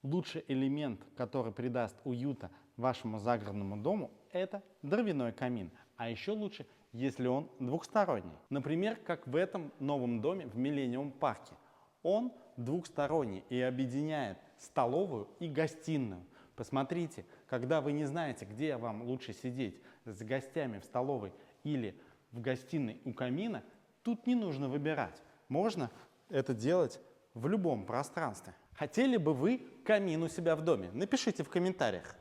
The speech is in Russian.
Лучший элемент, который придаст уюта вашему загородному дому, это дровяной камин. А еще лучше, если он двухсторонний. Например, как в этом новом доме в Миллениум парке. Он двухсторонний и объединяет столовую и гостиную. Посмотрите, когда вы не знаете, где вам лучше сидеть, с гостями в столовой или в гостиной у камина, тут не нужно выбирать. Можно это делать в любом пространстве. Хотели бы вы камин у себя в доме? Напишите в комментариях.